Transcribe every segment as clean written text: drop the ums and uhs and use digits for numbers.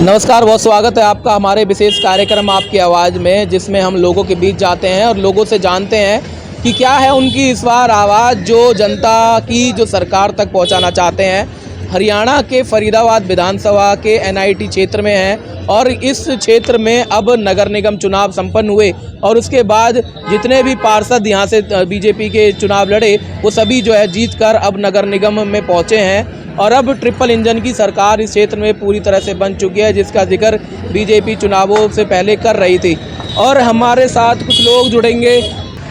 नमस्कार, बहुत स्वागत है आपका हमारे विशेष कार्यक्रम आपकी आवाज़ में, जिसमें हम लोगों के बीच जाते हैं और लोगों से जानते हैं कि क्या है उनकी इस बार आवाज़ जो जनता की जो सरकार तक पहुंचाना चाहते हैं। हरियाणा के फरीदाबाद विधानसभा के एनआईटी क्षेत्र में है और इस क्षेत्र में अब नगर निगम चुनाव संपन्न हुए और उसके बाद जितने भी पार्षद यहाँ से बीजेपी के चुनाव लड़े वो सभी जो है जीत कर अब नगर निगम में पहुँचे हैं और अब ट्रिपल इंजन की सरकार इस क्षेत्र में पूरी तरह से बन चुकी है, जिसका जिक्र बीजेपी चुनावों से पहले कर रही थी। और हमारे साथ कुछ लोग जुड़ेंगे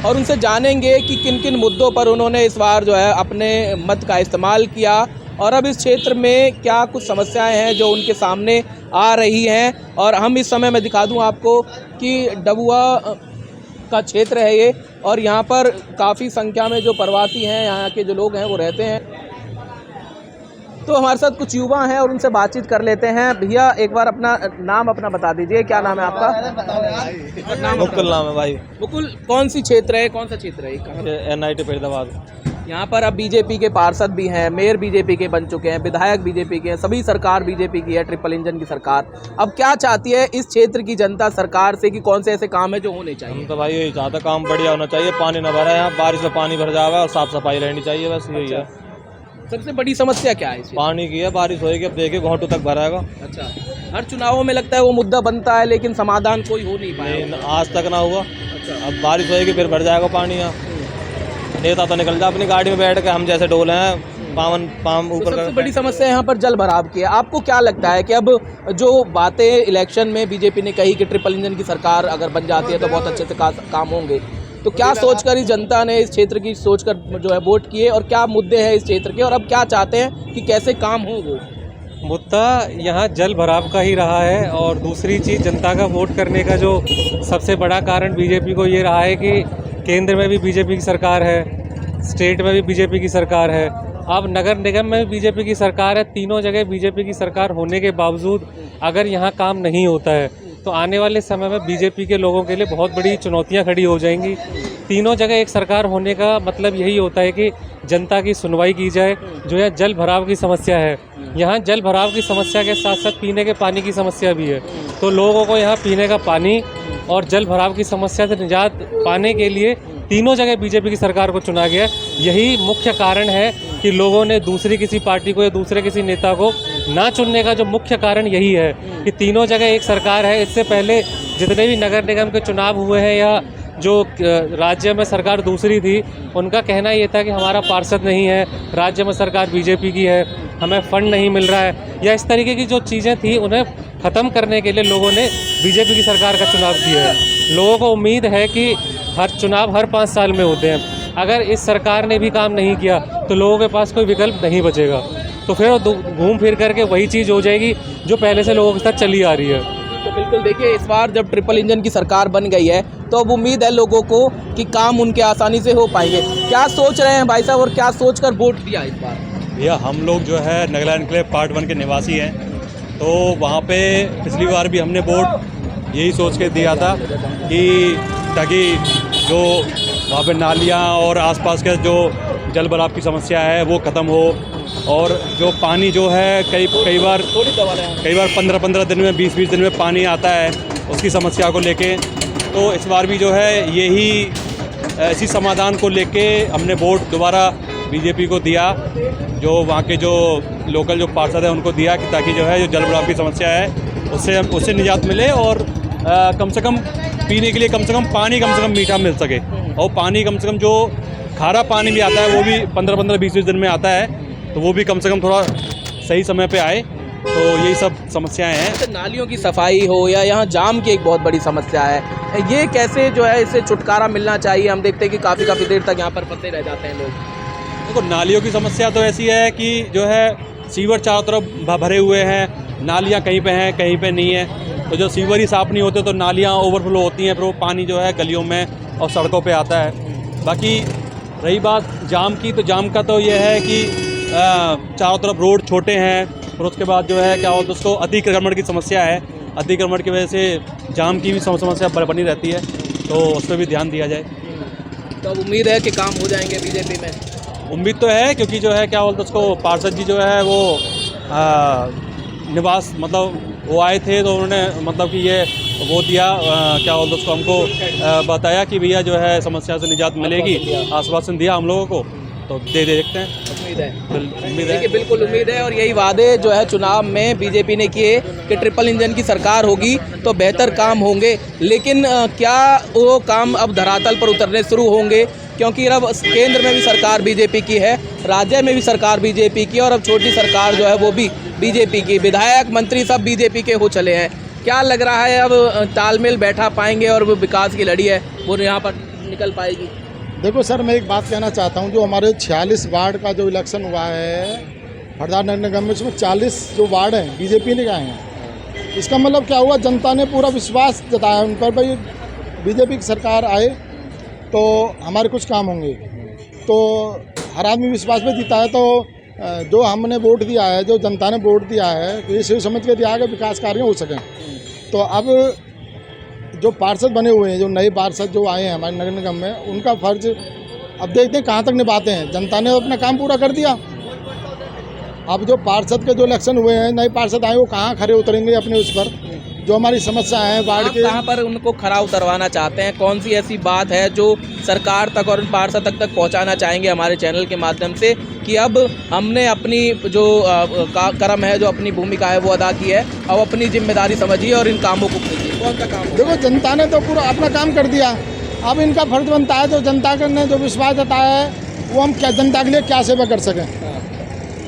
और उनसे जानेंगे कि किन किन मुद्दों पर उन्होंने इस बार जो है अपने मत का इस्तेमाल किया और अब इस क्षेत्र में क्या कुछ समस्याएं हैं जो उनके सामने आ रही हैं। और हम इस समय मैं दिखा दूं आपको कि डबुआ का क्षेत्र है ये और यहाँ पर काफ़ी संख्या में जो प्रवासी हैं, यहाँ के जो लोग हैं वो रहते हैं। तो हमारे साथ कुछ युवा हैं और उनसे बातचीत कर लेते हैं। भैया एक बार अपना नाम बता दीजिए, क्या नाम है आपका? मुकुल नाम है भाई। मुकुल, कौन सी क्षेत्र है, कौन सा क्षेत्र है? एनआईटी फरीदाबाद। यहाँ पर अब बीजेपी के पार्षद भी हैं, मेयर बीजेपी के बन चुके हैं, विधायक बीजेपी के हैं, सभी सरकार बीजेपी की है, ट्रिपल इंजन की सरकार। अब क्या चाहती है इस क्षेत्र की जनता सरकार से कि कौन से ऐसे काम है जो होने चाहिए? हम तो भाई यही चाहते, काम बढ़िया होना चाहिए, पानी न भरा है, यहाँ बारिश में पानी भर जाएगा और साफ सफाई रहनी चाहिए, बस यही है। सबसे बड़ी समस्या क्या है? पानी की है, बारिश होएगी, अब देखिए घोंटू तक भराएगा। अच्छा, हर चुनावों में लगता है वो मुद्दा बनता है लेकिन समाधान कोई हो नहीं पाया, आज तक ना हुआ। अच्छा। अब बारिश होएगी फिर भर जाएगा पानी। यहाँ नेता तो निकल जाए अपनी गाड़ी में बैठ के, हम जैसे डोले हैं पाम ऊपर। सबसे बड़ी समस्या यहाँ पर जल भराव की है। आपको क्या लगता है कि अब जो बातें इलेक्शन में बीजेपी ने कही कि ट्रिपल इंजन की सरकार अगर बन जाती है तो बहुत अच्छे से काम होंगे, तो क्या सोचकर इस जनता ने इस क्षेत्र की सोचकर जो है वोट किए और क्या मुद्दे हैं इस क्षेत्र के और अब क्या चाहते हैं कि कैसे काम हो? वो मुद्दा यहाँ जल भराव का ही रहा है और दूसरी चीज़ जनता का वोट करने का जो सबसे बड़ा कारण बीजेपी को ये रहा है कि केंद्र में भी बीजेपी की सरकार है, स्टेट में भी बीजेपी की सरकार है, अब नगर निगम में भी बीजेपी की सरकार है। तीनों जगह बीजेपी की सरकार होने के बावजूद अगर यहाँ काम नहीं होता है तो आने वाले समय में बीजेपी के लोगों के लिए बहुत बड़ी चुनौतियाँ खड़ी हो जाएंगी। तीनों जगह एक सरकार होने का मतलब यही होता है कि जनता की सुनवाई की जाए। जो यहाँ जल भराव की समस्या है, यहाँ जल भराव की समस्या के साथ साथ पीने के पानी की समस्या भी है, तो लोगों को यहाँ पीने का पानी और जल भराव की समस्या से निजात पाने के लिए तीनों जगह बीजेपी की सरकार को चुना गया। यही मुख्य कारण है कि लोगों ने दूसरी किसी पार्टी को या दूसरे किसी नेता को ना चुनने का जो मुख्य कारण यही है कि तीनों जगह एक सरकार है। इससे पहले जितने भी नगर निगम के चुनाव हुए हैं या जो राज्य में सरकार दूसरी थी, उनका कहना ये था कि हमारा पार्षद नहीं है, राज्य में सरकार बीजेपी की है, हमें फंड नहीं मिल रहा है, या इस तरीके की जो चीज़ें थी उन्हें ख़त्म करने के लिए लोगों ने बीजेपी की सरकार का चुनाव किया है। लोगों को उम्मीद है कि हर चुनाव हर 5 साल में होते हैं, अगर इस सरकार ने भी काम नहीं किया तो लोगों के पास कोई विकल्प नहीं बचेगा, तो फिर घूम फिर करके वही चीज़ हो जाएगी जो पहले से लोगों के साथ चली आ रही है। तो बिल्कुल देखिए, इस बार जब ट्रिपल इंजन की सरकार बन गई है तो अब उम्मीद है लोगों को कि काम उनके आसानी से हो पाएंगे। क्या सोच रहे हैं भाई साहब और क्या सोचकर वोट दिया इस बार? भैया हम लोग जो है नगला एनक्लेव पार्ट 1 के निवासी हैं, तो वहाँ पे पिछली बार भी हमने वोट यही सोच के दिया था कि ताकि जो वहाँ पे नालियाँ और आसपास के जो जल भराव की समस्या है वो ख़त्म हो, और जो पानी जो है कई बार 15-15 दिन में 20-20 दिन में पानी आता है, उसकी समस्या को लेके, तो इस बार भी जो है यही इसी समाधान को लेके हमने वोट दोबारा बीजेपी को दिया, जो वहाँ के जो लोकल जो पार्षद है उनको दिया कि ताकि जो है जो जल भराव की समस्या है उससे निजात मिले और कम से कम पीने के लिए कम से कम मीठा मिल सके, और पानी कम से कम जो खारा पानी भी आता है वो भी 15-15 20-20 दिन में आता है, तो वो भी कम से कम थोड़ा सही समय पे आए। तो यही सब समस्याएं हैं। नालियों की सफाई हो या यहाँ जाम की एक बहुत बड़ी समस्या है, ये कैसे जो है इससे छुटकारा मिलना चाहिए? हम देखते हैं कि काफ़ी देर तक यहाँ पर फंसे रह जाते हैं लोग। देखो, नालियों की समस्या तो ऐसी है कि जो है सीवर चारों तरफ भरे हुए हैं, नालियाँ कहीं पे हैं कहीं पे नहीं है, तो जो सीवर ही साफ़ नहीं होते तो नालियाँ ओवरफ्लो होती हैं, फिर वो पानी जो है गलियों में और सड़कों पे आता है। बाकी रही बात जाम की, तो जाम का तो ये है कि चारों तरफ रोड छोटे हैं, और उसके बाद जो है क्या होता है उसको अतिक्रमण की समस्या है, अतिक्रमण की वजह से जाम की भी समस्या बनी रहती है, तो उस पर भी ध्यान दिया जाए। तो अब उम्मीद है कि काम हो जाएंगे बीजेपी में? उम्मीद तो है, क्योंकि जो है क्या बोलते उसको पार्षद जी जो है वो निवास मतलब वो आए थे तो उन्होंने मतलब कि ये वो दिया क्या बोलते उसको हमको बताया कि भैया जो है समस्या से निजात मिलेगी, आश्वासन दिया हम लोगों को, तो देखते हैं। उम्मीद है, उम्मीद है देखिए बिल्कुल उम्मीद है। और यही वादे जो है चुनाव में बीजेपी ने किए कि ट्रिपल इंजन की सरकार होगी तो बेहतर काम होंगे, लेकिन क्या वो काम अब धरातल पर उतरने शुरू होंगे? क्योंकि अब केंद्र में भी सरकार बीजेपी की है, राज्य में भी सरकार बीजेपी की, और अब छोटी सरकार जो है वो भी बीजेपी की, विधायक मंत्री सब बीजेपी के हो चले हैं। क्या लग रहा है अब तालमेल बैठा पाएंगे और वो विकास की लड़ी है वो यहाँ पर निकल पाएगी? देखो सर, मैं एक बात कहना चाहता हूँ, जो हमारे 46 वार्ड का जो इलेक्शन हुआ है हरदा नगर निगम में, उसमें 40 जो वार्ड हैं बीजेपी ने गए हैं। इसका मतलब क्या हुआ, जनता ने पूरा विश्वास जताया उन पर, भाई बीजेपी की सरकार आए तो हमारे कुछ काम होंगे। तो हर आदमी विश्वास में जीता है, तो जो हमने वोट दिया है, जो जनता ने वोट दिया है, तो ये सोच समझ के दिया है कि विकास कार्य हो सकें। तो अब जो पार्षद बने हुए हैं, जो नए पार्षद जो आए हैं हमारे नगर निगम में, उनका फर्ज अब देखते हैं कहाँ तक निभाते हैं। जनता ने अपना काम पूरा कर दिया। अब जो पार्षद के जो इलेक्शन हुए हैं, नए पार्षद आए, वो कहाँ खड़े उतरेंगे अपने उस पर, जो हमारी समस्या है वार्ड के। कहाँ पर उनको खरा उतरवाना चाहते हैं? कौन सी ऐसी बात है जो सरकार तक और पार्षद तक पहुँचाना चाहेंगे हमारे चैनल के माध्यम से कि अब हमने अपनी जो कर्म है, जो अपनी भूमिका है वो अदा की है, अब अपनी जिम्मेदारी समझिए और इन कामों को कीजिए? कौन सा काम? देखो, जनता ने तो पूरा अपना काम कर दिया, अब इनका फर्ज बनता है जो जनता ने जो विश्वास जताया है वो हम क्या जनता के लिए क्या सेवा कर सकें।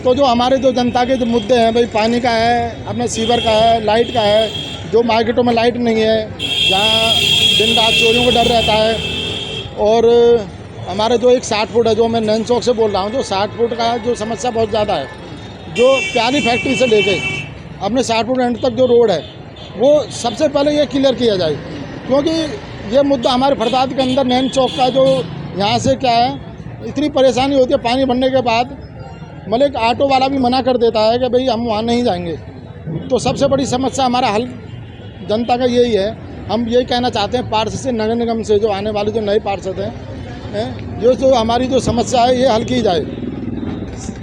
तो जो हमारे जो जनता के जो मुद्दे हैं, भाई पानी का है, अपने सीवर का है, लाइट का है, जो मार्केटों में लाइट नहीं है, जहाँ दिन रात चोरियों का डर रहता है, और हमारे जो एक 60 फुट है, जो मैं नैन चौक से बोल रहा हूँ, जो 60 फुट का जो समस्या बहुत ज़्यादा है, जो प्याली फैक्ट्री से लेके अपने 60 फुट एंड तक जो रोड है, वो सबसे पहले ये क्लियर किया जाए। क्योंकि ये मुद्दा हमारे फरदाद के अंदर नैन चौक का जो यहाँ से क्या है, इतनी परेशानी होती है पानी भरने के बाद, मतलब एक ऑटो वाला भी मना कर देता है कि भाई हम वहाँ नहीं जाएंगे। तो सबसे बड़ी समस्या हमारा हल जनता का यही है। हम यही कहना चाहते हैं पार्षद से, नगर निगम से, जो आने वाले जो नए पार्षद हैं, जो हमारी जो समस्या है ये हल की जाए।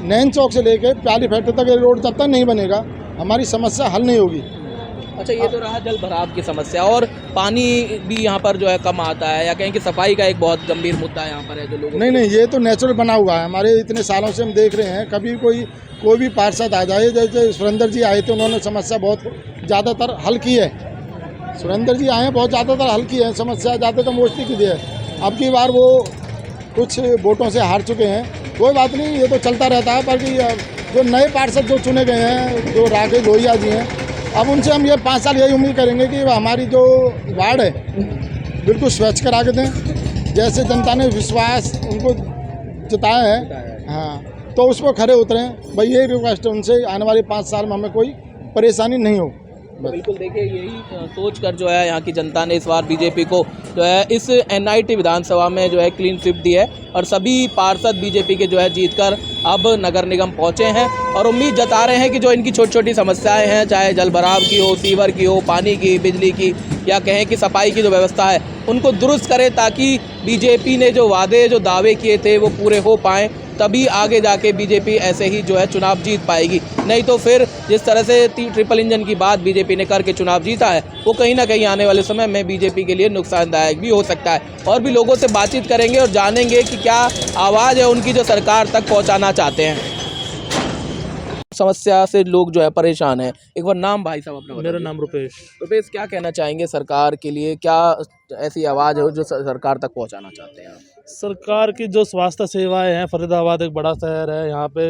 नैन चौक से लेके प्याली फैक्ट्री तक ये रोड जब तक नहीं बनेगा हमारी समस्या हल नहीं होगी। अच्छा, ये तो रहा जल भराव की समस्या, और पानी भी यहाँ पर जो है कम आता है, या कहें कि सफाई का एक बहुत गंभीर मुद्दा यहाँ पर है जो लोगों नहीं, ये तो नेचुरल बना हुआ है। हमारे इतने सालों से हम देख रहे हैं, कभी कोई भी पार्षद आ जाए, जैसे सुरेंद्र जी आए थे, उन्होंने समस्या बहुत ज़्यादातर हल की है। सुरेंद्र जी आए हैं, बहुत ज़्यादातर हल की है समस्या, ज़्यादातर मोस्टली की है। अब की बार वो कुछ वोटों से हार चुके हैं, कोई बात नहीं, ये तो चलता रहता है। पर जो नए पार्षद जो चुने गए हैं, जो राकेश लोहिया जी हैं, अब उनसे हम ये 5 साल यही उम्मीद करेंगे कि हमारी जो वार्ड है बिल्कुल स्वच्छ करा के दें, जैसे जनता ने विश्वास उनको जताया है। हाँ, तो उस पर खड़े उतरें। भाई यही रिक्वेस्ट है उनसे, आने वाले 5 साल में हमें कोई परेशानी नहीं हो। बिल्कुल, देखिए यही सोच कर जो है यहाँ की जनता ने इस बार बीजेपी को जो है इस NIT विधानसभा में जो है क्लीन स्वीप दी है, और सभी पार्षद बीजेपी के जो है जीतकर अब नगर निगम पहुँचे हैं, और उम्मीद जता रहे हैं कि जो इनकी छोटी छोटी समस्याएं हैं, चाहे जल भराव की हो, सीवर की हो, पानी की, बिजली की, या कहें कि सफाई की जो व्यवस्था है, उनको दुरुस्त करें, ताकि बीजेपी ने जो वादे जो दावे किए थे वो पूरे हो पाएँ। तभी आगे जाके बीजेपी ऐसे ही जो है चुनाव जीत पाएगी। नहीं तो फिर जिस तरह से ट्रिपल इंजन की बात बीजेपी ने करके चुनाव जीता है, वो कहीं ना कहीं आने वाले समय में बीजेपी के लिए नुकसानदायक भी हो सकता है। और भी लोगों से बातचीत करेंगे और जानेंगे कि क्या आवाज़ है उनकी जो सरकार तक पहुंचाना चाहते हैं। समस्या से लोग जो है परेशान हैं। एक बार नाम भाई साहब अपना? मेरा नाम रुपेश। रुपेश, क्या कहना चाहेंगे सरकार के लिए? क्या ऐसी आवाज़ है जो सरकार तक पहुँचाना चाहते हैं? सरकार की जो स्वास्थ्य सेवाएं हैं, फरीदाबाद एक बड़ा शहर है, यहाँ पे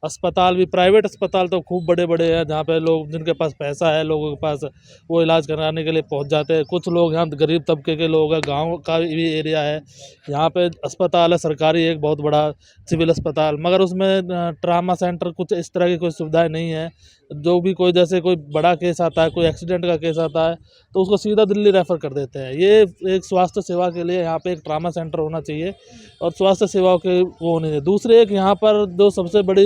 अस्पताल भी, प्राइवेट अस्पताल तो खूब बड़े बड़े हैं, जहाँ पे लोग जिनके पास पैसा है, लोगों के पास, वो इलाज कराने के लिए पहुँच जाते हैं। कुछ लोग यहाँ गरीब तबके के लोग हैं, गांव का भी एरिया है, यहाँ पे अस्पताल है सरकारी, एक बहुत बड़ा सिविल अस्पताल, मगर उसमें ट्रामा सेंटर कुछ इस तरह की कोई सुविधाएँ नहीं है। जो भी कोई जैसे कोई बड़ा केस आता है, कोई एक्सीडेंट का केस आता है, तो उसको सीधा दिल्ली रेफ़र कर देते हैं। ये एक स्वास्थ्य सेवा के लिए यहाँ पे एक ट्रामा सेंटर होना चाहिए, और स्वास्थ्य सेवाओं के वो होने चाहिए। दूसरे एक यहाँ पर जो सबसे बड़ी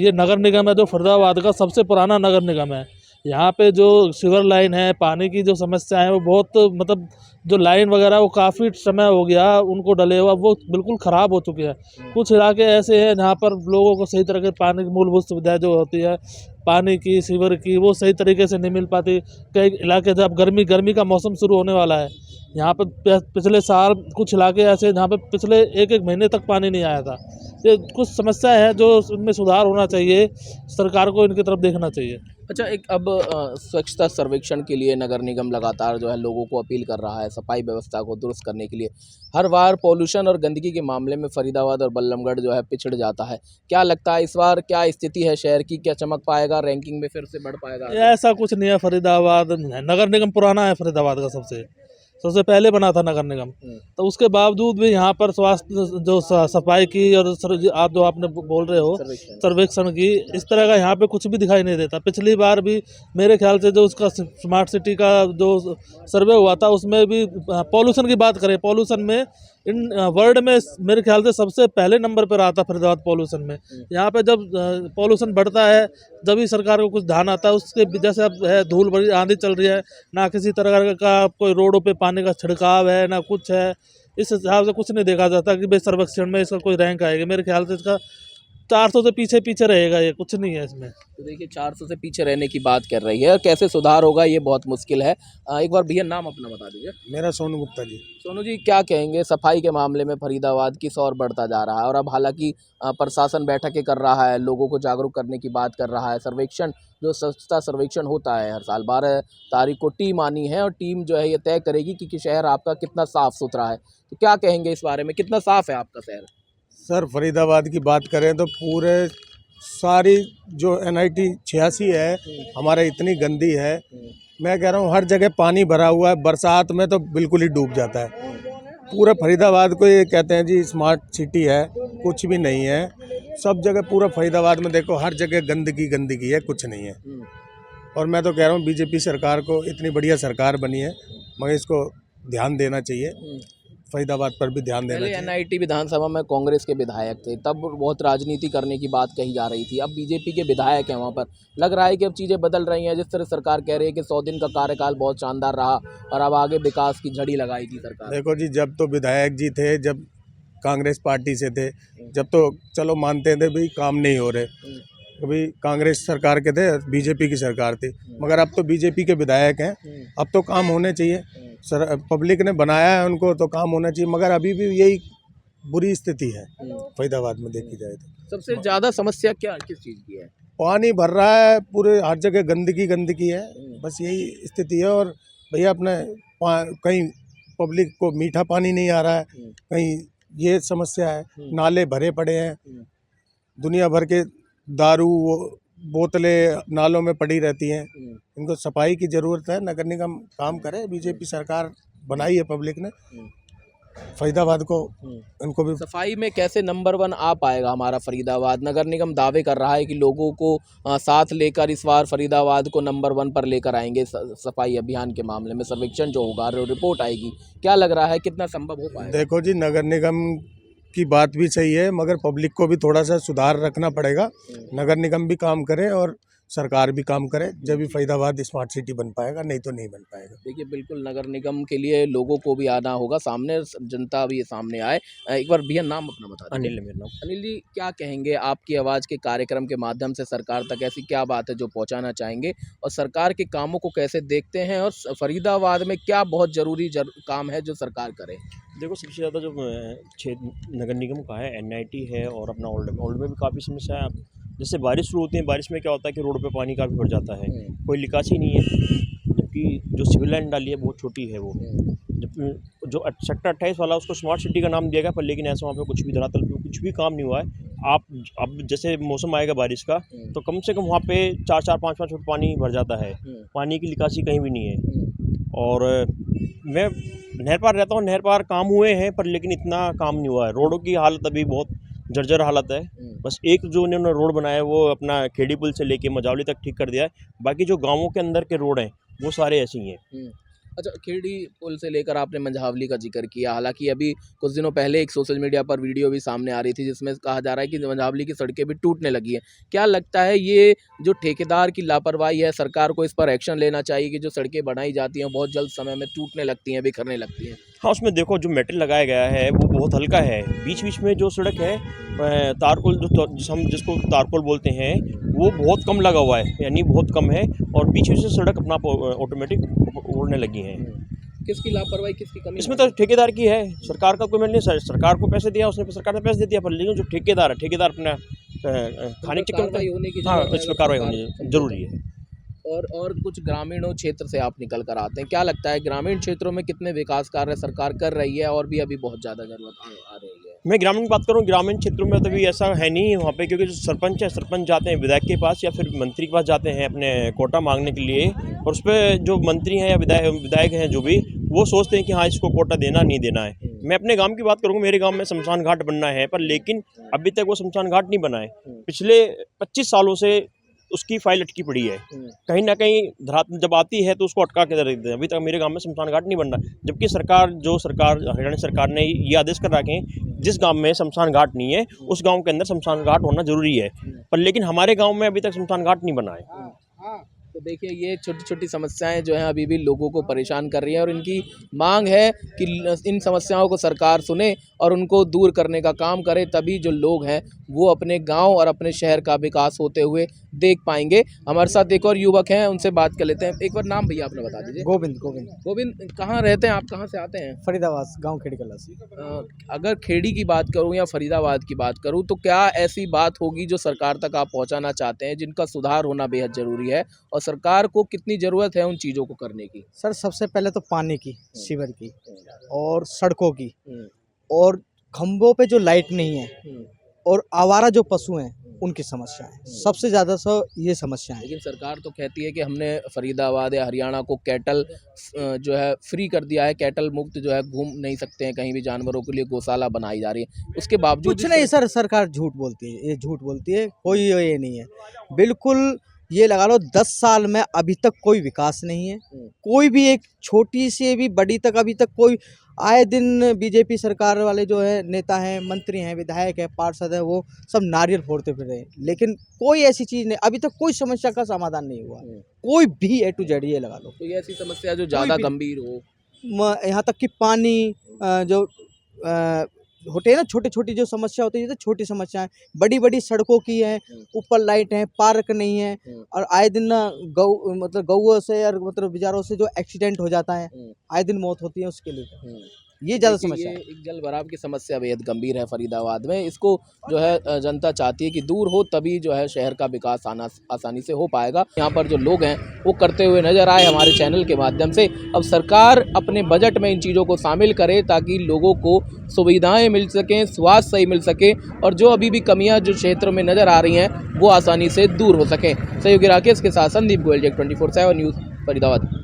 ये नगर निगम है, जो फरीदाबाद का सबसे पुराना नगर निगम है, यहाँ पे जो सीवर लाइन है, पानी की जो समस्या है, वो बहुत मतलब जो लाइन वगैरह वो काफ़ी समय हो गया उनको डले हुआ, वो बिल्कुल ख़राब हो चुकी है। कुछ इलाके ऐसे हैं जहाँ पर लोगों को सही तरह के पानी की मूलभूत सुविधाएं जो होती है, पानी की, सीवर की, वो सही तरीके से नहीं मिल पाती। कई इलाके जब गर्मी का मौसम शुरू होने वाला है, यहाँ पर पिछले साल कुछ इलाके ऐसे जहाँ पे पिछले एक महीने तक पानी नहीं आया था। ये कुछ समस्या है जो इनमें सुधार होना चाहिए, सरकार को इनकी तरफ देखना चाहिए। अच्छा, एक अब स्वच्छता सर्वेक्षण के लिए नगर निगम लगातार जो है लोगों को अपील कर रहा है सफाई व्यवस्था को दुरुस्त करने के लिए। हर बार पॉल्यूशन और गंदगी के मामले में फरीदाबाद और बल्लभगढ़ जो है पिछड़ जाता है। क्या लगता है इस बार क्या स्थिति है शहर की? क्या चमक पाएगा, रैंकिंग में फिर से बढ़ पाएगा? ऐसा कुछ नहीं है। फरीदाबाद नगर निगम पुराना है, फरीदाबाद का सबसे पहले बना था नगर निगम, तो उसके बावजूद भी यहाँ पर स्वास्थ्य जो सफाई की और आप जो आपने बोल रहे हो सर्वेक्षण की, इस तरह का यहाँ पे कुछ भी दिखाई नहीं देता। पिछली बार भी मेरे ख्याल से जो उसका स्मार्ट सिटी का जो सर्वे हुआ था उसमें भी पॉल्यूशन की बात करें, पॉल्यूशन में इन वर्ल्ड में मेरे ख्याल से सबसे पहले नंबर पर आता फरीदाबाद पॉल्यूशन में। यहाँ पे जब पॉल्यूशन बढ़ता है जब ही सरकार को कुछ ध्यान आता है। उसके जैसे अब है धूल भरी आंधी चल रही है, ना किसी तरह का कोई रोडों पे पानी का छिड़काव है ना कुछ है। इस हिसाब से कुछ नहीं देखा जाता कि भाई सर्वेक्षण में इसका कोई रैंक आएगा। मेरे ख्याल से इसका 400 से पीछे रहेगा, ये कुछ नहीं है इसमें। तो देखिए 400 से पीछे रहने की बात कर रही है और कैसे सुधार होगा ये बहुत मुश्किल है। एक बार भैया नाम अपना बता दीजिए। मेरा सोनू गुप्ता जी। सोनू जी, क्या कहेंगे सफाई के मामले में फरीदाबाद किस ओर बढ़ता जा रहा है? और अब हालांकि प्रशासन बैठकें कर रहा है, लोगों को जागरूक करने की बात कर रहा है। सर्वेक्षण जो स्वच्छता सर्वेक्षण होता है हर साल 12 तारीख को टीम आनी है और टीम जो है ये तय करेगी कि शहर आपका कितना साफ़ सुथरा है। तो क्या कहेंगे इस बारे में, कितना साफ़ है आपका शहर? सर फरीदाबाद की बात करें तो पूरे सारी जो NIT 86 है हमारा इतनी गंदी है, मैं कह रहा हूँ हर जगह पानी भरा हुआ है। बरसात में तो बिल्कुल ही डूब जाता है। पूरा फरीदाबाद को ये कहते हैं जी स्मार्ट सिटी है, कुछ भी नहीं है। सब जगह पूरा फरीदाबाद में देखो हर जगह गंदगी है, कुछ नहीं है। और मैं तो कह रहा हूँ BJP सरकार को, इतनी बढ़िया सरकार बनी है मगर इसको ध्यान देना चाहिए, फरीदाबाद पर भी ध्यान देना चाहिए। NIT विधानसभा में कांग्रेस के विधायक थे, तब बहुत राजनीति करने की बात कही जा रही थी। अब BJP के विधायक हैं वहाँ पर, लग रहा है कि अब चीज़ें बदल रही हैं। जिस तरह सरकार कह रही है कि 100 दिन का कार्यकाल बहुत शानदार रहा और अब आगे विकास की झड़ी लगाएगी सरकार। देखो जी, जब तो विधायक जी थे, जब कांग्रेस पार्टी से थे, जब तो चलो मानते थे भाई काम नहीं हो रहे, कभी कांग्रेस सरकार के थे, BJP की सरकार थी, मगर अब तो BJP के विधायक हैं, अब तो काम होने चाहिए। सर पब्लिक ने बनाया है उनको तो काम होना चाहिए, मगर अभी भी यही बुरी स्थिति है फरीदाबाद में देखी जाए तो। सबसे ज़्यादा समस्या क्या किस चीज़ की है? पानी भर रहा है, पूरे हर जगह गंदगी है, बस यही स्थिति है। और भैया अपने कहीं पब्लिक को मीठा पानी नहीं आ रहा है, कहीं ये समस्या है, नाले भरे पड़े हैं, दुनिया भर के दारू बोतलें नालों में पड़ी रहती हैं। इनको सफाई की ज़रूरत है, नगर निगम काम करे, BJP सरकार बनाई है पब्लिक ने फरीदाबाद को, इनको भी सफाई में कैसे नंबर 1 आ पाएगा हमारा फरीदाबाद? नगर निगम दावे कर रहा है कि लोगों को साथ लेकर इस बार फरीदाबाद को नंबर 1 पर लेकर आएंगे सफाई अभियान के मामले में। सर्वेक्षण जो होगा, रिपोर्ट आएगी, क्या लग रहा है कितना संभव हो पाएगा? देखो जी, नगर निगम की बात भी सही है मगर पब्लिक को भी थोड़ा सा सुधार रखना पड़ेगा। नगर निगम भी काम करे और सरकार भी काम करे, जब भी फरीदाबाद स्मार्ट सिटी बन पाएगा, नहीं तो नहीं बन पाएगा। देखिए बिल्कुल नगर निगम के लिए लोगों को भी आना होगा सामने, जनता भी सामने आए। एक बार भैया नाम अपना बता दीजिए। अनिल मेरा नाम। अनिल जी, क्या कहेंगे आपकी आवाज़ के कार्यक्रम के माध्यम से सरकार तक ऐसी क्या बात है जो पहुंचाना चाहेंगे और सरकार के कामों को कैसे देखते हैं और फरीदाबाद में क्या बहुत ज़रूरी काम है जो सरकार करे? देखो सबसे ज़्यादा जो क्षेत्र नगर निगम का है NIT है और अपना ओल्ड में भी काफ़ी समस्या है। जैसे बारिश शुरू होती है, बारिश में क्या होता है कि रोड पे पानी काफ़ी भर जाता है, कोई निकासी नहीं है, जबकि जो सिविल लाइन डाली है बहुत छोटी है वो। जब जो सेक्टर 28 वाला उसको स्मार्ट सिटी का नाम दिया गया, पर लेकिन ऐसा वहाँ पे कुछ भी धरातल पे कुछ भी काम नहीं हुआ है। आप अब जैसे मौसम आएगा बारिश का तो कम से कम वहाँ पे 4-4, 5-5 फुट पानी भर जाता है, पानी की निकासी कहीं भी नहीं है। और मैं नहर पार रहता हूँ, नहर पार काम हुए हैं पर लेकिन इतना काम नहीं हुआ है। रोडों की हालत अभी बहुत जर्जर हालत है। बस एक जो उन्होंने रोड बनाया है वो अपना खेड़ी पुल से लेके मझावली तक ठीक कर दिया है, बाकी जो गांवों के अंदर के रोड हैं वो सारे ऐसे ही हैं। अच्छा, खेड़ी पुल से लेकर आपने मंझावली का जिक्र किया, हालांकि अभी कुछ दिनों पहले एक सोशल मीडिया पर वीडियो भी सामने आ रही थी जिसमें कहा जा रहा है कि मंझावली की सड़कें भी टूटने लगी हैं। क्या लगता है ये जो ठेकेदार की लापरवाही है, सरकार को इस पर एक्शन लेना चाहिए कि जो सड़कें बनाई जाती हैं बहुत जल्द समय में टूटने लगती हैं, बिखरने लगती हैं? हाँ, उसमें देखो जो मेटल लगाया गया है वो बहुत हल्का है। बीच बीच में जो सड़क है तारकोल जिसको तारकोल बोलते हैं वो बहुत कम लगा हुआ है, यानी बहुत कम है, और बीच बीच से सड़क अपना ऑटोमेटिक उड़ने लगी है। किसकी लापरवाही, किसकी कमी? इसमें तो ठेकेदार की है, सरकार का कोई मेल नहीं। सरकार को पैसे दिया उसने, सरकार ने पैसे दे दिया, पर लेकिन जो ठेकेदार है, ठेकेदार अपना खाने के चक्कर होने की में, हाँ, जरूरत है, इस पर कार्रवाई होनी जरूरी है। और कुछ ग्रामीणों क्षेत्र से आप निकल कर आते हैं, क्या लगता है ग्रामीण क्षेत्रों में कितने विकास कार्य सरकार कर रही है और भी अभी बहुत ज़्यादा ज़रूरत आ रही है? मैं ग्रामीण की बात करूँ, ग्रामीण क्षेत्रों में तो भी ऐसा है नहीं वहाँ पे, क्योंकि जो सरपंच है, सरपंच जाते हैं विधायक के पास या फिर मंत्री के पास जाते हैं अपने कोटा मांगने के लिए, और उस पर जो मंत्री हैं या विधायक हैं जो भी, वो सोचते हैं कि हाँ इसको कोटा देना नहीं देना है। मैं अपने गांव की बात करूँगा, मेरे गांव में शमशान घाट बनना है, पर लेकिन अभी तक वो शमशान घाट नहीं बना है। पिछले 25 सालों से उसकी फाइल अटकी पड़ी है, कहीं ना कहीं धरात जब आती है तो उसको अटका के रख देते हैं। अभी तक मेरे गांव में शमशान घाट नहीं बन रहा, जबकि हरियाणा सरकार ने ये आदेश कर रखे हैं जिस गांव में शमशान घाट नहीं है उस गांव के अंदर शमशान घाट होना जरूरी है, पर लेकिन हमारे गांव में अभी तक शमशान घाट नहीं बना है। तो देखिए ये छोटी छोटी समस्याएं जो हैं अभी भी लोगों को परेशान कर रही हैं और इनकी मांग है कि इन समस्याओं को सरकार सुने और उनको दूर करने का काम करे, तभी जो लोग हैं वो अपने गांव और अपने शहर का विकास होते हुए देख पाएंगे। हमारे साथ एक और युवक हैं, उनसे बात कर लेते हैं। एक बार नाम भैया अपना बता दीजिए। गोविंद, कहाँ रहते हैं आप, कहाँ से आते हैं? फरीदाबाद गांव खेड़ी कला से। अगर खेड़ी की बात करूं या फरीदाबाद की बात करूं तो क्या ऐसी बात होगी जो सरकार तक आप पहुंचाना चाहते हैं जिनका सुधार होना बेहद ज़रूरी है, और सरकार को कितनी ज़रूरत है उन चीज़ों को करने की? सर सबसे पहले तो पानी की, सीवर की और सड़कों की, और खंभों पे जो लाइट नहीं है, और आवारा जो पशु हैं उनकी समस्या है, सबसे ज़्यादा ये समस्या है। लेकिन सरकार तो कहती है कि हमने फरीदाबाद या हरियाणा को कैटल जो है फ्री कर दिया है, कैटल मुक्त जो है घूम नहीं सकते हैं कहीं भी, जानवरों के लिए गौशाला बनाई जा रही है, उसके बावजूद कुछ नहीं सर, सरकार झूठ बोलती है, ये झूठ बोलती है, कोई ये नहीं है। बिल्कुल ये लगा लो 10 साल में अभी तक कोई विकास नहीं है, कोई भी एक छोटी से भी बड़ी तक अभी तक कोई, आए दिन बीजेपी सरकार वाले जो है नेता हैं, मंत्री हैं, विधायक हैं, पार्षद हैं, वो सब नारियल फोड़ते फिर रहे हैं, लेकिन कोई ऐसी चीज़ नहीं, अभी तक कोई समस्या का समाधान नहीं हुआ, कोई भी A to Z ये लगा लो। तो ये ऐसी समस्या जो ज़्यादा गंभीर हो, यहाँ तक कि पानी जो होते हैं ना, छोटी छोटी जो समस्या होती है, जैसे छोटी समस्याएं, बड़ी बड़ी सड़कों की है, ऊपर लाइट है, पार्क नहीं है, और आए दिन ना गऊ से और मतलब बिचारों से जो एक्सीडेंट हो जाता है, आए दिन मौत होती है, उसके लिए ये ज़्यादा समस्या है। एक जल भराव की समस्या बेहद गंभीर है फरीदाबाद में, इसको जो है जनता चाहती है कि दूर हो, तभी जो है शहर का विकास आसानी से हो पाएगा। यहाँ पर जो लोग हैं वो करते हुए नजर आए हमारे चैनल के माध्यम से। अब सरकार अपने बजट में इन चीज़ों को शामिल करे ताकि लोगों को सुविधाएं मिल सकें, स्वास्थ्य सही मिल सके, और जो अभी भी कमियाँ जो क्षेत्रों में नज़र आ रही हैं वो आसानी से दूर हो सकें। सहयोगी राकेश के साथ संदीप गोयल, J24/7 न्यूज़, फरीदाबाद।